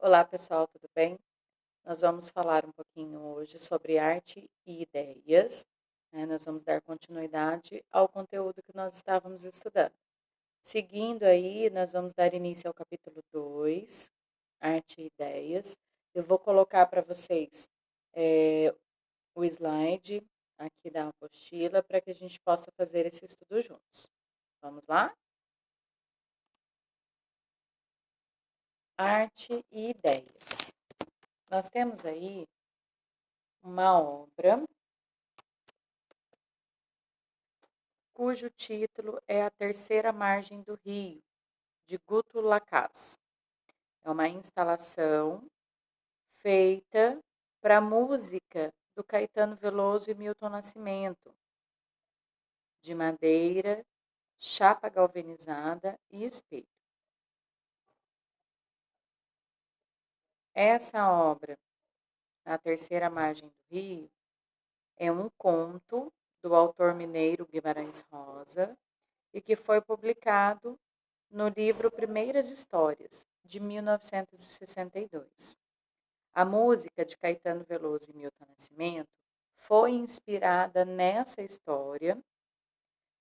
Olá, pessoal, tudo bem? Nós vamos falar um pouquinho hoje sobre arte e ideias, né? Nós vamos dar continuidade ao conteúdo que nós estávamos estudando. Seguindo aí, nós vamos dar início ao capítulo 2, arte e ideias. Eu vou colocar para vocês o slide aqui da apostila para que a gente possa fazer esse estudo juntos. Vamos lá? Arte e ideias. Nós temos aí uma obra cujo título é A Terceira Margem do Rio, de Guto Lacaz. É uma instalação feita para música do Caetano Veloso e Milton Nascimento, de madeira, chapa galvanizada e espelho. Essa obra, A Terceira Margem do Rio, é um conto do autor mineiro Guimarães Rosa e que foi publicado no livro Primeiras Histórias, de 1962. A música de Caetano Veloso e Milton Nascimento foi inspirada nessa história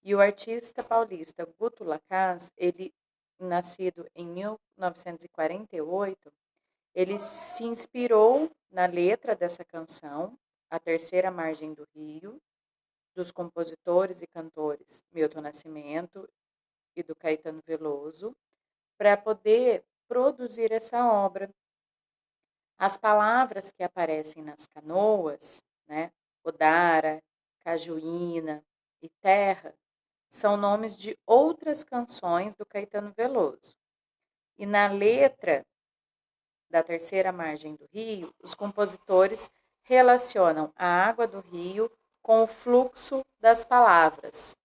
e o artista paulista Guto Lacaz, ele nascido em 1948, ele se inspirou na letra dessa canção, A Terceira Margem do Rio, dos compositores e cantores Milton Nascimento e do Caetano Veloso, para poder produzir essa obra. As palavras que aparecem nas canoas, né, Odara, Cajuína e Terra, são nomes de outras canções do Caetano Veloso. E na letra da Terceira Margem do Rio, os compositores relacionam a água do rio com o fluxo das palavras.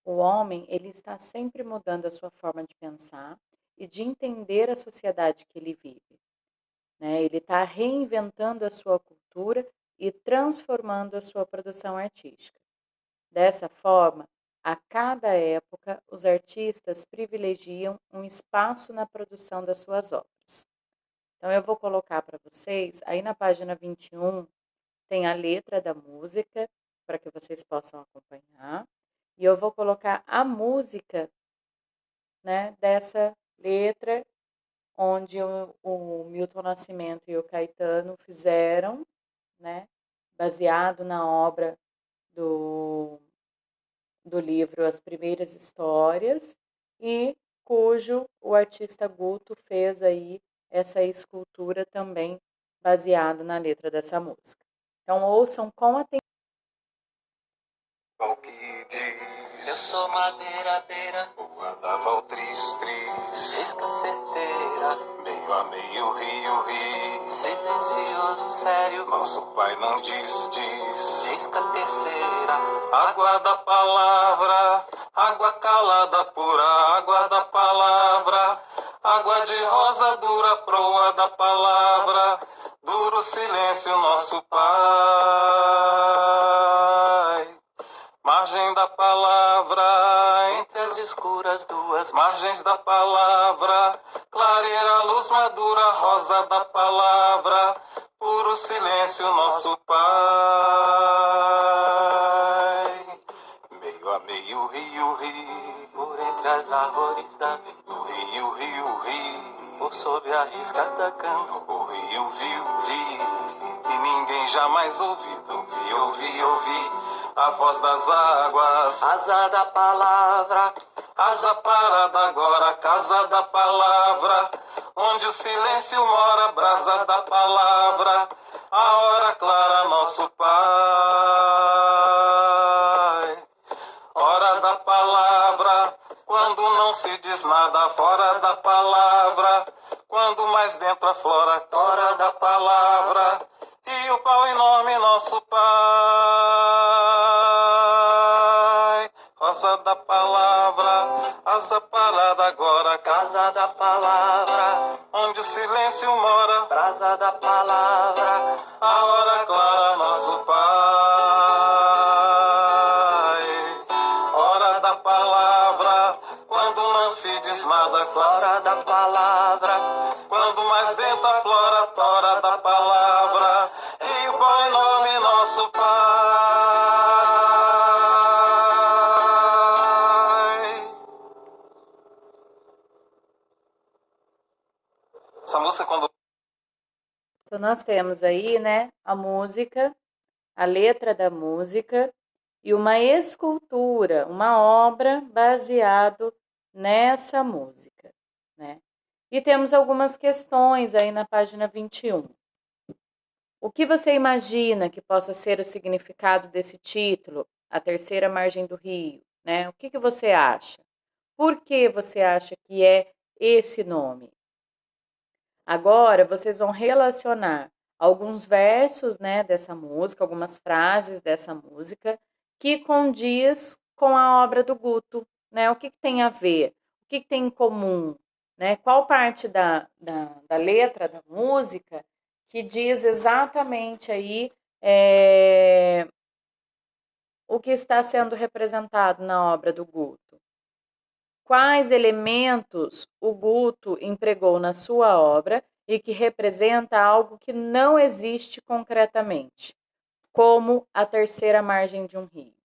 O homem, ele está sempre mudando a sua forma de pensar e de entender a sociedade que ele vive, né? Ele está reinventando a sua cultura e transformando a sua produção artística. Dessa forma, a cada época, os artistas privilegiam um espaço na produção das suas obras. Então, eu vou colocar para vocês, aí na página 21, tem a letra da música, para que vocês possam acompanhar. E eu vou colocar a música, né, dessa letra, onde o Milton Nascimento e o Caetano fizeram, né, baseado na obra do livro As Primeiras Histórias, e cujo o artista Guto fez aí essa escultura também baseado na letra dessa música. Então, ouçam com atenção. Qual que diz? Eu sou madeira beira, rua da Valtris, isca certeira, meio a meio rio, silencioso, sério, nosso pai não diz, isca terceira, água da palavra, água calada pura, água da palavra, água de rosa dura, proa da palavra, duro silêncio, nosso pai. Margem da palavra, entre as escuras duas margens da palavra, clareira, luz madura, rosa da palavra, puro silêncio, nosso pai. Meio a meio, rio, por entre as árvores da vida, o rio, por sob a riscada cana, o rio vi, e ninguém jamais ouvi a voz das águas, asa da palavra, asa parada agora, casa da palavra, onde o silêncio mora, brasa da palavra, a hora clara, nosso pai. Hora da palavra, quando não se diz nada fora da palavra, quando mais dentro aflora, hora da palavra, e o pau enorme, nosso pai. Rosa da palavra, asa parada agora, casa da palavra, onde o silêncio mora, brasa da palavra, a hora clara, nosso pai. Hora da palavra, quando não se diz cismada, flora da palavra. Quando mais dentro a flora tora da palavra, rio põe nome nosso Pai. Essa música quando... Então, nós temos aí, né, a música, a letra da música e uma escultura, uma obra baseado nessa música, né? E temos algumas questões aí na página 21. O que você imagina que possa ser o significado desse título, A Terceira Margem do Rio, né? O que você acha? Por que você acha que é esse nome? Agora, vocês vão relacionar alguns versos, né, dessa música, algumas frases dessa música, que condiz com a obra do Guto, né? O que tem a ver? O que tem em comum? Né? Qual parte da letra da música que diz exatamente aí o que está sendo representado na obra do Guto? Quais elementos o Guto empregou na sua obra e que representa algo que não existe concretamente, como a terceira margem de um rio?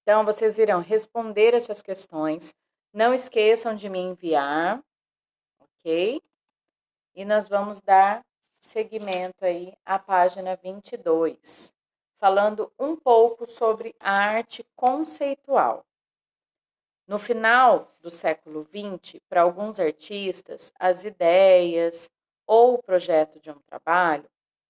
Então, vocês irão responder essas questões. Não esqueçam de me enviar, ok? E nós vamos dar seguimento aí à página 22, falando um pouco sobre a arte conceitual. No final do século XX, para alguns artistas, as ideias ou o projeto de um trabalho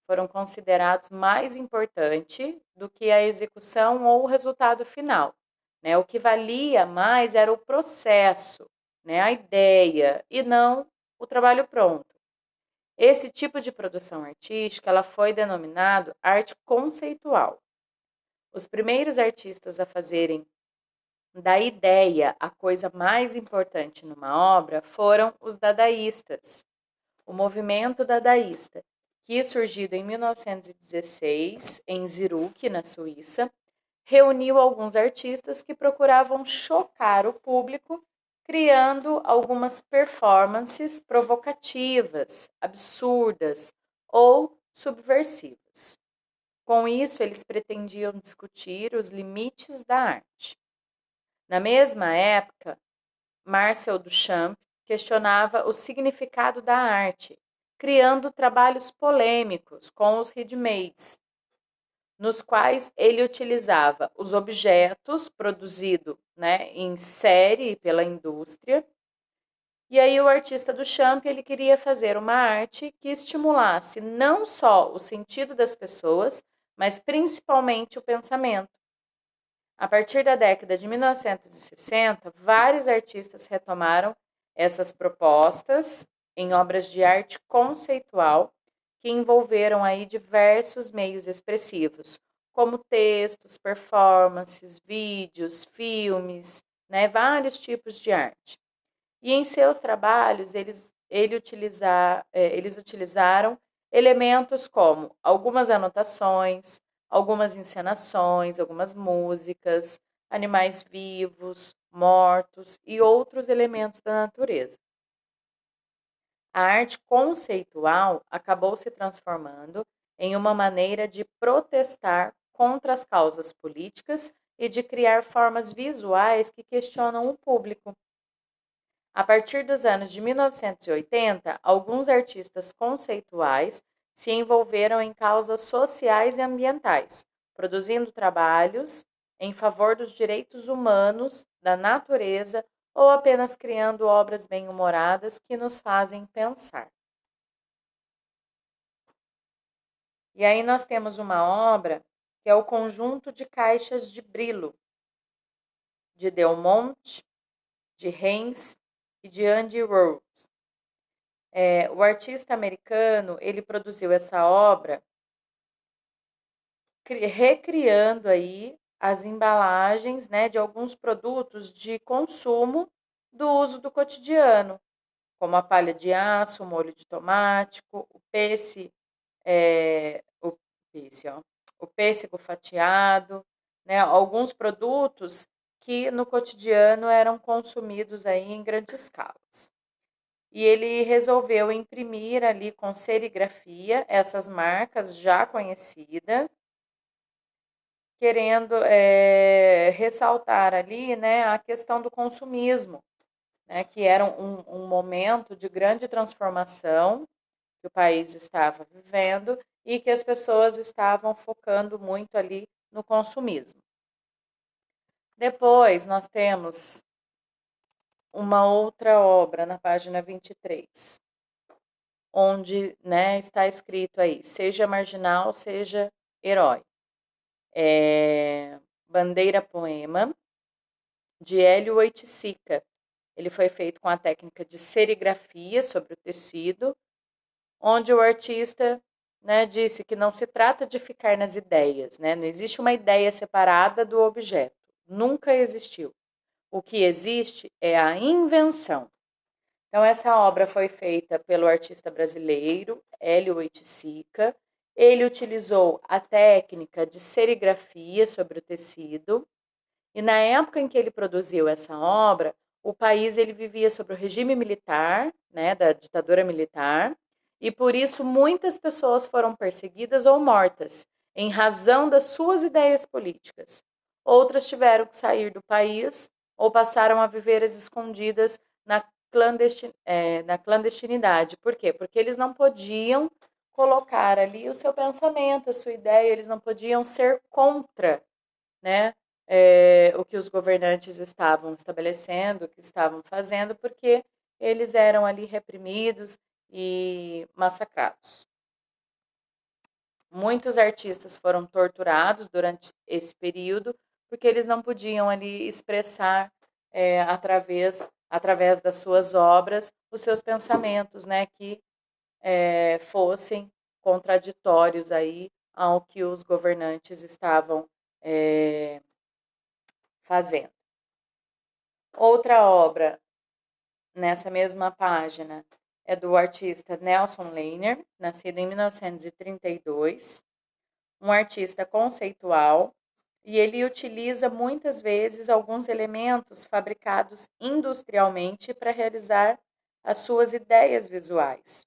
foram considerados mais importante do que a execução ou o resultado final, né? O que valia mais era o processo, né? A ideia, e não o trabalho pronto. Esse tipo de produção artística, ela foi denominado arte conceitual. Os primeiros artistas a fazerem da ideia a coisa mais importante numa obra foram os dadaístas. O movimento dadaísta, que surgido em 1916 em Zurich, na Suíça, reuniu alguns artistas que procuravam chocar o público, criando algumas performances provocativas, absurdas ou subversivas. Com isso, eles pretendiam discutir os limites da arte. Na mesma época, Marcel Duchamp questionava o significado da arte, criando trabalhos polêmicos com os ready-mades, nos quais ele utilizava os objetos produzidos, né, em série pela indústria. E aí o artista Duchamp ele queria fazer uma arte que estimulasse não só o sentido das pessoas, mas principalmente o pensamento. A partir da década de 1960, vários artistas retomaram essas propostas em obras de arte conceitual que envolveram aí diversos meios expressivos, como textos, performances, vídeos, filmes, né, vários tipos de arte. E em seus trabalhos, eles utilizaram elementos como algumas anotações, algumas encenações, algumas músicas, animais vivos, mortos e outros elementos da natureza. A arte conceitual acabou se transformando em uma maneira de protestar contra as causas políticas e de criar formas visuais que questionam o público. A partir dos anos de 1980, alguns artistas conceituais se envolveram em causas sociais e ambientais, produzindo trabalhos em favor dos direitos humanos, da natureza ou apenas criando obras bem-humoradas que nos fazem pensar. E aí nós temos uma obra que é o Conjunto de Caixas de Brillo, de Delmonte, de Reims e de Andy Rose. O artista americano, ele produziu essa obra recriando aí as embalagens, né, de alguns produtos de consumo do uso do cotidiano, como a palha de aço, o molho de tomate, o pêssego fatiado, né, alguns produtos que no cotidiano eram consumidos aí em grandes escalas. E ele resolveu imprimir ali com serigrafia essas marcas já conhecidas, querendo ressaltar ali, né, a questão do consumismo, né, que era um momento de grande transformação que o país estava vivendo e que as pessoas estavam focando muito ali no consumismo. Depois nós temos uma outra obra na página 23, onde, né, está escrito aí, seja marginal, seja herói. Bandeira Poema, de Hélio Oiticica. Ele foi feito com a técnica de serigrafia sobre o tecido, onde o artista, né, disse que não se trata de ficar nas ideias, né? Não existe uma ideia separada do objeto, nunca existiu. O que existe é a invenção. Então, essa obra foi feita pelo artista brasileiro Hélio Oiticica. Ele utilizou a técnica de serigrafia sobre o tecido, e na época em que ele produziu essa obra, o país ele vivia sob o regime militar, né, da ditadura militar, e por isso muitas pessoas foram perseguidas ou mortas em razão das suas ideias políticas. Outras tiveram que sair do país ou passaram a viver às escondidas na clandestinidade. Por quê? Porque eles não podiam colocar ali o seu pensamento, a sua ideia, eles não podiam ser contra, né, o que os governantes estavam estabelecendo, o que estavam fazendo, porque eles eram ali reprimidos e massacrados. Muitos artistas foram torturados durante esse período, porque eles não podiam ali expressar através das suas obras os seus pensamentos, né, que fossem contraditórios aí ao que os governantes estavam fazendo. Outra obra nessa mesma página é do artista Nelson Leiner, nascido em 1932, um artista conceitual, e ele utiliza muitas vezes alguns elementos fabricados industrialmente para realizar as suas ideias visuais.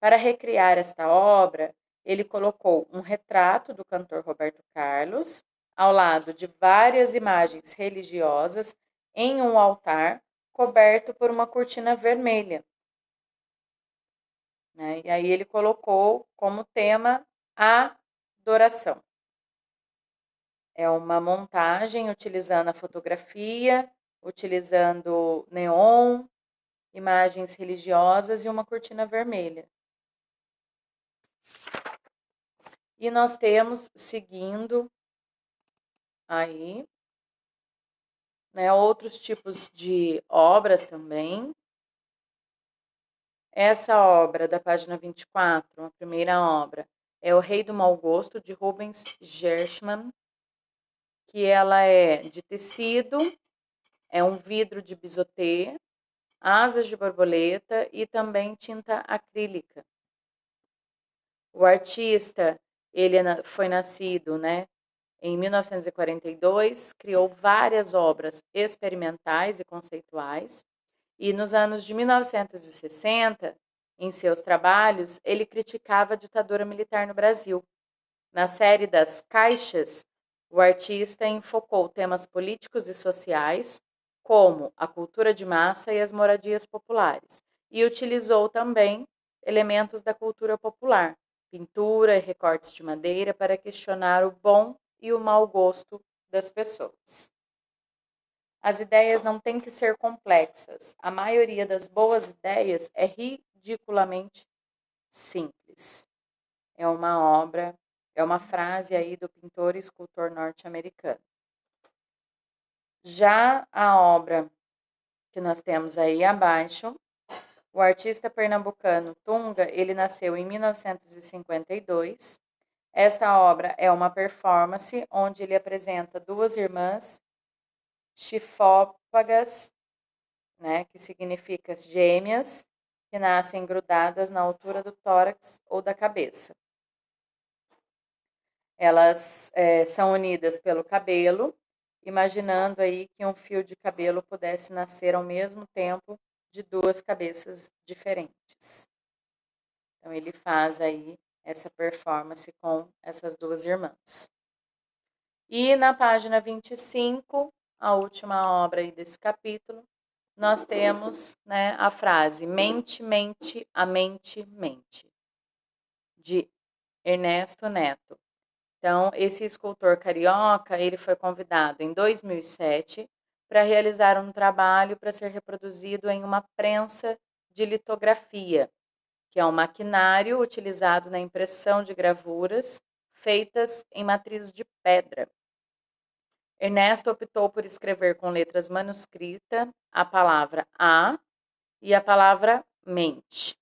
Para recriar esta obra, ele colocou um retrato do cantor Roberto Carlos, ao lado de várias imagens religiosas, em um altar coberto por uma cortina vermelha. Né? E aí ele colocou como tema a adoração. É uma montagem utilizando a fotografia, utilizando neon, imagens religiosas e uma cortina vermelha. E nós temos, seguindo aí, né, outros tipos de obras também. Essa obra da página 24, a primeira obra, é O Rei do Mau Gosto, de Rubens Gershman, que ela é de tecido, é um vidro de bisotê, asas de borboleta e também tinta acrílica. O artista, ele foi nascido, né, em 1942, criou várias obras experimentais e conceituais, e nos anos de 1960, em seus trabalhos, ele criticava a ditadura militar no Brasil. Na série das Caixas, o artista enfocou temas políticos e sociais, como a cultura de massa e as moradias populares, e utilizou também elementos da cultura popular, pintura e recortes de madeira, para questionar o bom e o mau gosto das pessoas. As ideias não têm que ser complexas. A maioria das boas ideias é ridiculamente simples. É uma obra, é uma frase aí do pintor e escultor norte-americano. Já a obra que nós temos aí abaixo, o artista pernambucano Tunga, ele nasceu em 1952. Essa obra é uma performance onde ele apresenta duas irmãs chifópagas, né, que significa gêmeas, que nascem grudadas na altura do tórax ou da cabeça. Elas são unidas pelo cabelo imaginando aí que um fio de cabelo pudesse nascer ao mesmo tempo de duas cabeças diferentes. Então, ele faz aí essa performance com essas duas irmãs. E na página 25, a última obra aí desse capítulo, nós temos, né, a frase mente, mente, a mente, mente, de Ernesto Neto. Então, esse escultor carioca, ele foi convidado em 2007 para realizar um trabalho para ser reproduzido em uma prensa de litografia, que é um maquinário utilizado na impressão de gravuras feitas em matriz de pedra. Ernesto optou por escrever com letras manuscritas a palavra a e a palavra mente.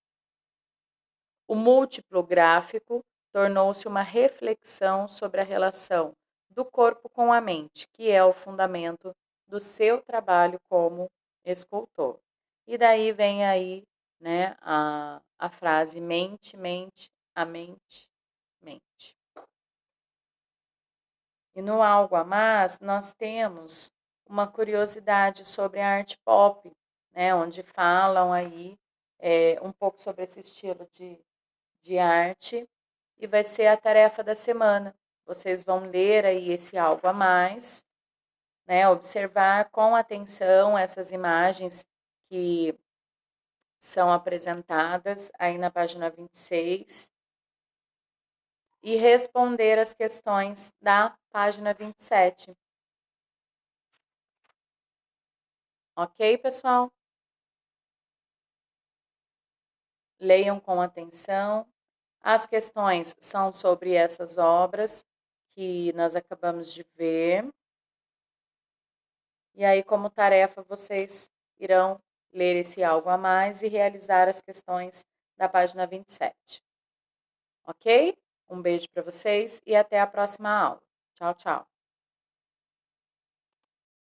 O múltiplo gráfico tornou-se uma reflexão sobre a relação do corpo com a mente, que é o fundamento do seu trabalho como escultor. E daí vem aí, né, a frase mente, mente, a mente, mente. E no Algo a Mais, nós temos uma curiosidade sobre a arte pop, né, onde falam aí um pouco sobre esse estilo de arte, e vai ser a tarefa da semana. Vocês vão ler aí esse Algo a Mais, né, observar com atenção essas imagens que são apresentadas aí na página 26 e responder as questões da página 27. Ok, pessoal? Leiam com atenção. As questões são sobre essas obras que nós acabamos de ver. E aí, como tarefa, vocês irão ler esse Algo a Mais e realizar as questões da página 27. Ok? Um beijo para vocês e até a próxima aula. Tchau, tchau.